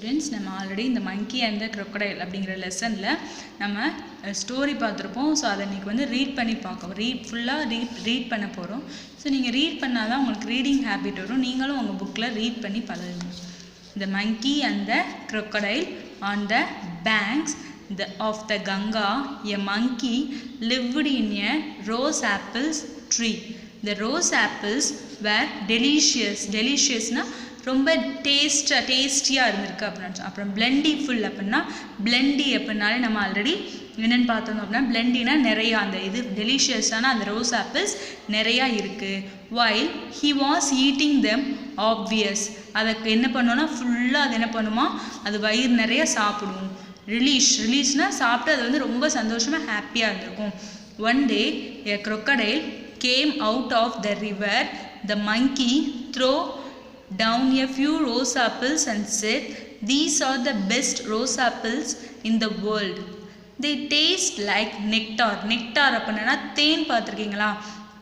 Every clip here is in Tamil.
ஸ்டூடெண்ட்ஸ் நம்ம ஆல்ரெடி இந்த மங்கி அண்ட் த crocodile அப்படிங்கிற லெசனில் நம்ம ஸ்டோரி பார்த்துருப்போம். ஸோ அதை இன்றைக்கி வந்து ரீட் பண்ணி பார்க்கணும். ஃபுல்லாக ரீட் பண்ண போகிறோம். ஸோ நீங்கள் ரீட் பண்ணால் தான் உங்களுக்கு ரீடிங் ஹேபிட் வரும். நீங்களும் உங்கள் புக்கில் ரீட் பண்ணி பழகுங்க. The monkey and the crocodile on the banks of the Ganga. A monkey lived in a rose apples tree. The rose apples were delicious. Deliciousna ரொம்ப டேஸ்டியாக இருந்திருக்கு அப்படின்னு. அப்புறம் பிளெண்டிஃபுல் அப்படின்னா பிளெண்டி அப்படின்னாலே நம்ம ஆல்ரெடி என்னென்னு பார்த்தோம் அப்படின்னா பிளெண்டினா நிறையா அந்த இது டெலிஷியஸான அந்த ரோஸ் ஆப்பிள்ஸ் நிறையா இருக்குது. While he was eating them obvious. அதுக்கு என்ன பண்ணுவோன்னா ஃபுல்லாக அது என்ன பண்ணுமா அது வயிறு நிறைய சாப்பிடுவோம். ரிலீஸ்னால் சாப்பிட்டு அது வந்து ரொம்ப சந்தோஷமாக ஹாப்பியாக இருந்திருக்கும். One day a crocodile came out of the river. The monkey threw down a few rose apples and said, "These are the best rose apples in the world. They taste like nectar." Nectar அப்படின்னா தேன் பார்த்துருக்கீங்களா?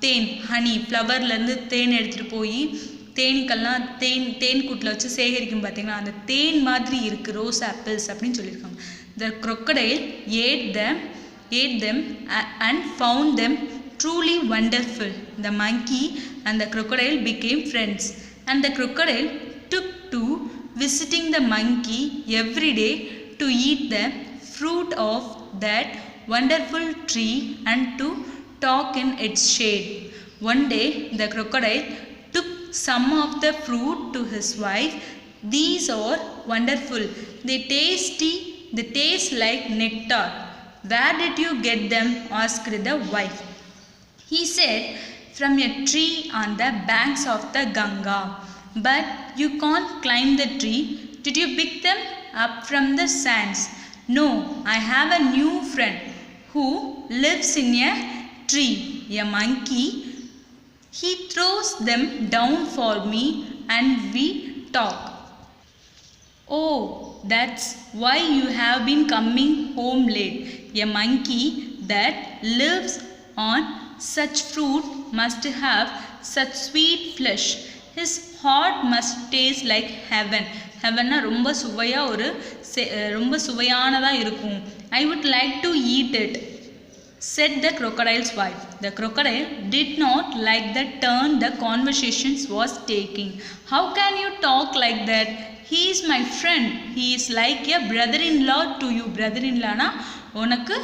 தேன் ஹனி ஃப்ளவர்லேருந்து தேன் எடுத்துகிட்டு போய் தேனீக்கெல்லாம் தேன் கூட்டில் வச்சு சேகரிக்கும் பார்த்தீங்களா? அந்த தேன் மாதிரி இருக்குது ரோஸ் ஆப்பிள்ஸ் அப்படின்னு சொல்லியிருக்காங்க. The crocodile ate them and found them truly wonderful. The monkey and the crocodile became friends. And the crocodile took to visiting the monkey every day to eat the fruit of that wonderful tree and to talk in its shade. One day the crocodile took some of the fruit to his wife. "These are wonderful. They taste like nectar. Where did you get them?" asked the wife. He said, "From a tree on the banks of the Ganga." "But you can't climb the tree. Did you pick them up from the sands?" "No, I have a new friend who lives in a tree, a monkey. He throws them down for me and we talk." "Oh, that's why you have been coming home late. A monkey that lives on such fruit must have such sweet flesh. His heart must taste like heaven." ஹெவன்னா ரொம்ப சுவையானதாக இருக்கும். "I would like to eat it," said the crocodile's wife. The crocodile did not like the turn the conversation was taking. "How can you talk like that? He is my friend. He is like a brother-in-law to you." Brother-in-lawனா உனக்கு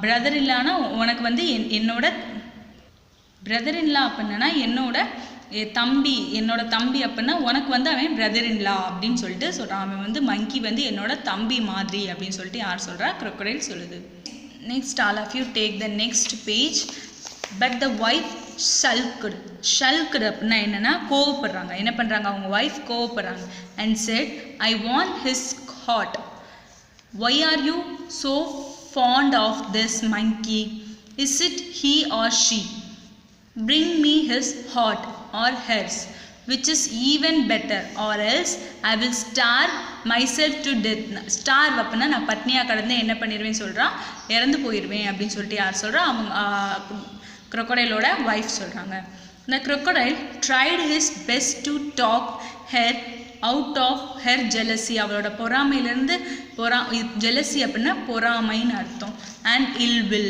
பிரதர்-இல்லானா உனக்கு வந்து என்னோட பிரதர்-இன்லா அப்படின்னா என்னோட தம்பி அப்படின்னா உனக்கு வந்து அவன் பிரதர்-இன்லா அப்படின்னு சொல்லிட்டு சொல்கிறான். அவன் வந்து மங்கி வந்து என்னோட தம்பி மாதிரி அப்படின்னு சொல்லிட்டு யார் சொல்கிறா? crocodile சொல்லுது. Next all of you take the next page. But the wife sulked அப்படின்னா என்னன்னா கோவப்படுறாங்க. என்ன பண்ணுறாங்க? அவங்க ஒய்ஃப் கோவப்படுறாங்க. And said, "I want his heart. Why are you so fond of this monkey? Is it he or she? Bring me his heart or hers, which is even better, or else I will starve myself to death." Starve அப்படின்னா நான் பட்னியாக கடந்து என்ன பண்ணிடுவேன்னு சொல்கிறான், இறந்து போயிடுவேன் அப்படின்னு சொல்லிட்டு யார் சொல்கிறா? அவங்க crocodileோட ஒய்ஃப் சொல்கிறாங்க. The crocodile tried his best to talk her out of her jealousy. அவளோட பொறாமையிலேருந்து jealousy அப்படின்னா பொறாமைன்னு அர்த்தம். And ill will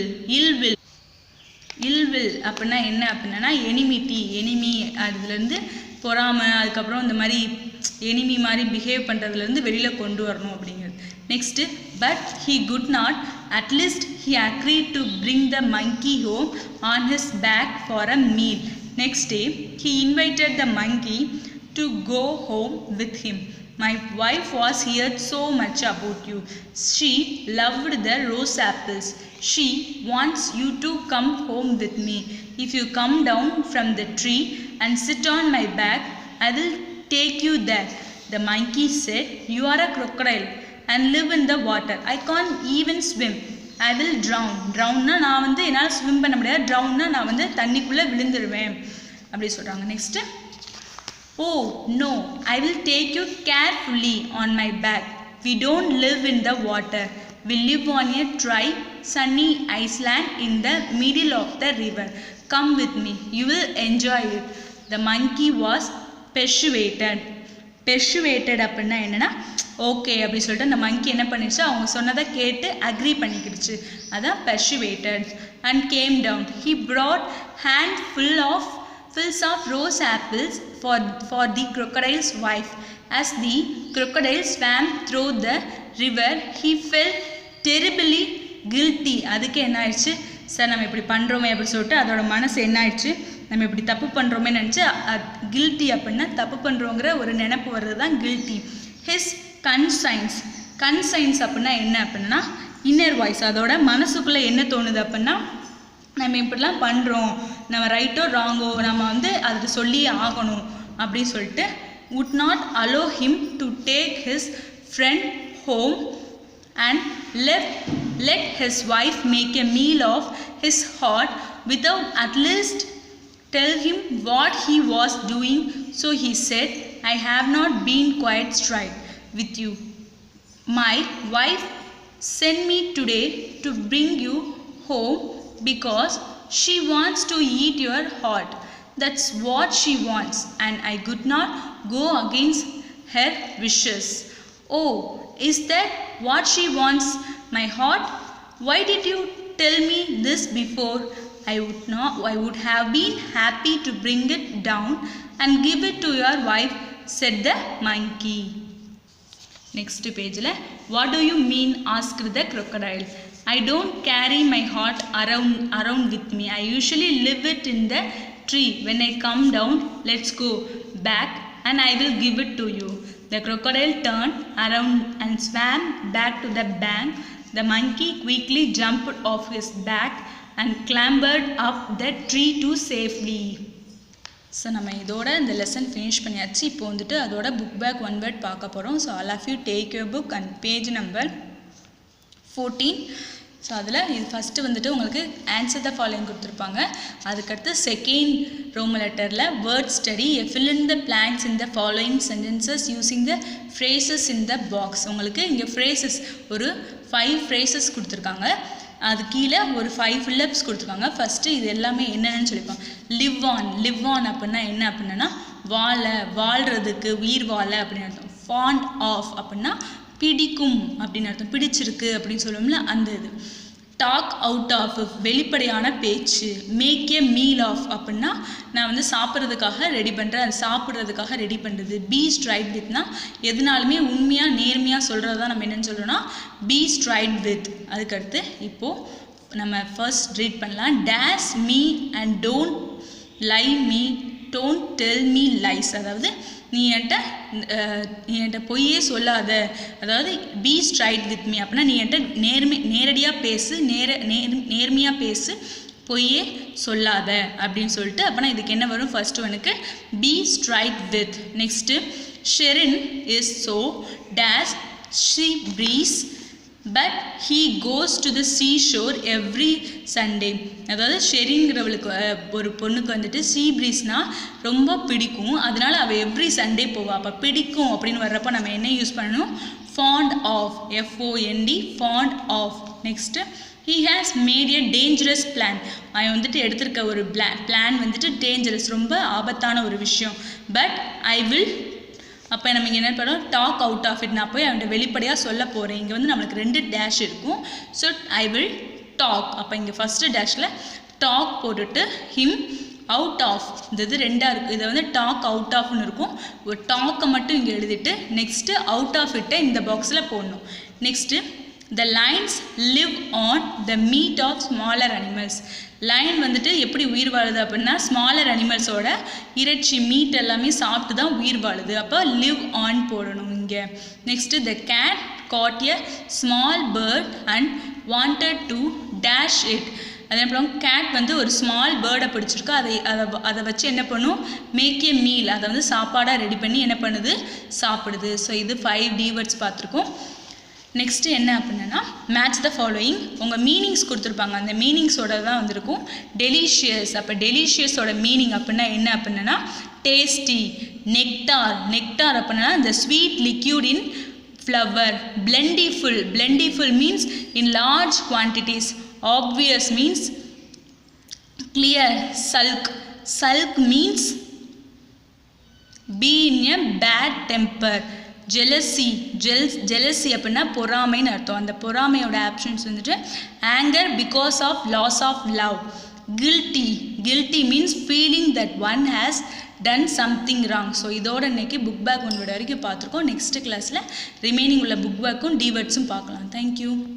அப்படின்னா என்ன அப்படின்னா எனிமி அதுலேருந்து பொறாமை, அதுக்கப்புறம் இந்த மாதிரி எனிமி மாதிரி பிஹேவ் பண்ணுறதுலேருந்து வெளியில் கொண்டு வரணும் அப்படிங்கிறது. Next but he could not. At least he agreed to bring the monkey home on his back for a meal. Next day he invited the monkey to go home with him. "My wife was heard so much about you. She loved the rose apples. She wants you to come home with me. If you come down from the tree and sit on my back, I will take you there." The monkey said, "You are a crocodile and live in the water. I can't even swim. I will drown." Drownனா நான் வந்து என்னால் ஸ்விம் பண்ண முடியாது. ட்ரவுன்னா நான் வந்து தண்ணிக்குள்ளே விழுந்துடுவேன் அப்படி சொல்கிறாங்க. Next "Oh no, I will take you carefully on my back. We don't live in the water. We live on a dry, sunny island in the middle of the river. Come with me. You will enjoy it." The monkey was persuaded. பெர்சுவேட்டட் அப்படின்னா என்னென்னா ஓகே அப்படி சொல்லிட்டு அந்த மங்கி என்ன பண்ணிடுச்சு, அவங்க சொன்னதை கேட்டு அக்ரி பண்ணிக்கிடுச்சு. அதான் persuaded. And came down. He brought handfuls of rose apples for the crocodile's wife. As the crocodile swam through the river, he felt terribly guilty. அதுக்கு என்ன ஆயிடுச்சு, சார் நம்ம இப்படி பண்ணுறோமே அப்படின்னு சொல்லிட்டு அதோட மனசு என்ன ஆயிடுச்சு, நம்ம இப்படி தப்பு பண்ணுறோமே நினச்சி கில்ட்டி அப்படின்னா தப்பு பண்ணுறோங்கிற ஒரு நினைப்பு வர்றது தான் கில்ட்டி. ஹிஸ் கன்சைன்ஸ் அப்படின்னா என்ன அப்படின்னா இன்னர் வாய்ஸ், அதோட மனசுக்குள்ளே என்ன தோணுது அப்படின்னா நம்ம இப்படிலாம் பண்ணுறோம், நம்ம ரைட்டோ ராங்கோ நம்ம வந்து அதுக்கு சொல்லியே ஆகணும் அப்படின்னு சொல்லிட்டு would not allow him to take his friend home and let his wife make a meal of his heart without at least tell him what he was doing. So he said, I have not been quite straight with you. My wife sent me today to bring you home because she wants to eat your heart. That's what she wants, and I could not go against her wishes. Oh, is that what she wants, my heart? Why did you tell me this before? I would have been happy to bring it down and give it to your wife, said the monkey. Next page la, what do you mean, asked the crocodile. I don't carry my heart around with me. I usually leave it in the tree. When I come down, let's go back and I will give it to you. The crocodile turned around and swam back to the bank. The monkey quickly jumped off his back and clambered up the tree too safely. So நம்ம இதோட இந்த லெசன் ஃபினிஷ் பண்ணியாச்சு. இப்போ வந்துட்டு அதோட புக் பேக் ஒன் வேர்ட் பார்க்க போகிறோம். So all of you take your book and page number 14. So அதில் இது ஃபஸ்ட்டு வந்துட்டு உங்களுக்கு ஆன்சர் த ஃபாலோயிங் கொடுத்துருப்பாங்க. அதுக்கடுத்து செகண்ட் ரோம லெட்டரில் word study, fill in the blanks in the following sentences using the phrases in the box. உங்களுக்கு இங்கே phrases ஒரு 5 phrases கொடுத்துருக்காங்க. அது கீழே ஒரு 5 ஃபில்லப்ஸ் கொடுத்துருக்காங்க. ஃபஸ்ட்டு இது எல்லாமே என்னென்னு சொல்லிப்பாங்க. லிவ் ஆன் அப்படின்னா என்ன அப்படின்னா வாழ்கிறதுக்கு, உயிர் வாழ அப்படின்னு அர்த்தம். ஃபாண்ட் ஆஃப் அப்படின்னா பிடிக்கும் அப்படின்னு அர்த்தம், பிடிச்சிருக்கு அப்படின்னு சொல்லுவோம்ல அந்த இது. டாக் அவுட் ஆஃப் வெளிப்படையான பேச்சு. மேக் ஏ மீல் ஆஃப் அப்படின்னா நான் வந்து சாப்பிட்றதுக்காக ரெடி பண்ணுறேன், அது சாப்பிட்றதுக்காக ரெடி பண்ணுறது. பி ஸ்ட்ரைட் வித்னா எதுனாலுமே உண்மையாக நேர்மையாக சொல்கிறது தான் நம்ம என்னென்னு சொல்கிறோன்னா பி ஸ்ட்ரைட் வித். அதுக்கடுத்து இப்போது நம்ம ஃபர்ஸ்ட் ரீட் பண்ணலாம். Tease me and don't lie me, don't tell me lies. அதாவது நீ என்கிட்ட பொய்யே சொல்லாத, அதாவது பி ஸ்ட்ரைட் வித் மீ அப்படின்னா நீ என்கிட்ட நேரடியாக பேசு, நேர்மையாக பேசு, பொய்யே சொல்லாத அப்படின்னு சொல்லிட்டு. அப்போனா இதுக்கு என்ன வரும், ஃபர்ஸ்ட் ஒனுக்கு be straight with. Next Sherin is so days she prays but he goes to the sea shore every Sunday. அதாவது ஷெரின்கிறவளுக்கு ஒரு பொண்ணுக்கு வந்துட்டு சீ ப்ரீஸ்னால் ரொம்ப பிடிக்கும், அதனால அவள் எவ்ரி சண்டே போவாள். அப்போ பிடிக்கும் அப்படின்னு வர்றப்போ நம்ம என்ன யூஸ் பண்ணணும், fond of, FOND, fond of. Next he has made a dangerous plan. அவன் வந்துட்டு எடுத்திருக்க ஒரு பிளான் வந்துட்டு டேஞ்சரஸ், ரொம்ப ஆபத்தான ஒரு விஷயம். பட் ஐ வில், அப்போ நம்ம இங்கே என்ன பண்ணோம், டாக் அவுட் ஆஃப் இட். நான் போய் அவன்கிட்ட வெளிப்படையாக சொல்ல போகிறேன். இங்கே வந்து நம்மளுக்கு 2 டேஷ் இருக்கும். So I will talk. அப்போ இங்கே ஃபஸ்ட்டு டேஷில் டாக் போட்டுட்டு ஹிம் அவுட் ஆஃப், இந்த இது 2ஆக இருக்குது. இதை வந்து டாக் அவுட் ஆஃப்னு இருக்கும். ஒரு டாக்கை மட்டும் இங்கே எழுதிட்டு நெக்ஸ்ட்டு அவுட் ஆஃப் இட்டை இந்த பாக்ஸில் போடணும். Next the lions live on the meat of smaller animals. Line வந்துட்டு எப்படி உயிர் வாழுது அப்படின்னா ஸ்மாலர் அனிமல்ஸோட இறைச்சி, மீட் எல்லாமே சாப்பிட்டு தான் உயிர் வாழுது. அப்போ லிவ் ஆன் போடணும் இங்கே. Next the cat caught a small bird and wanted to dash it. அதே அப்புறம் கேட் வந்து ஒரு ஸ்மால் பேர்டை பிடிச்சிருக்கு, அதை வச்சு என்ன பண்ணும், மேக் ஏ மீல், அதை வந்து சாப்பாடாக ரெடி பண்ணி என்ன பண்ணுது, சாப்பிடுது. ஸோ இது 5 D வேர்ட்ஸ் பார்த்துருக்கோம். நெக்ஸ்ட்டு என்ன அப்படின்னா மேட்ச் த ஃபாலோயிங். உங்கள் மீனிங்ஸ் கொடுத்துருப்பாங்க, அந்த மீனிங்ஸோட தான் வந்திருக்கும். டெலிஷியஸ், அப்போ டெலிஷியஸோட மீனிங் அப்படின்னா என்ன அப்படின்னா டேஸ்டி. நெக்டார் அப்படின்னா இந்த sweet liquid in flower. Plentiful means in large quantities. Obvious means clear. Sulk means be in a bad temper. jealousy அப்படின்னா பொறாமைன்னு அர்த்தம். அந்த பொறாமையோட ஆப்ஷன்ஸ் வந்துட்டு anger because of loss of love. guilty means feeling that one has done something wrong. So இதோட இன்னைக்கு புக் பேக் 1 வரைக்கும் பார்த்துருக்கோம். நெக்ஸ்ட் கிளாஸில் ரிமைனிங் உள்ள புக் பேக்கும் டிவேர்ட்ஸும் பார்க்கலாம். தேங்க்யூ.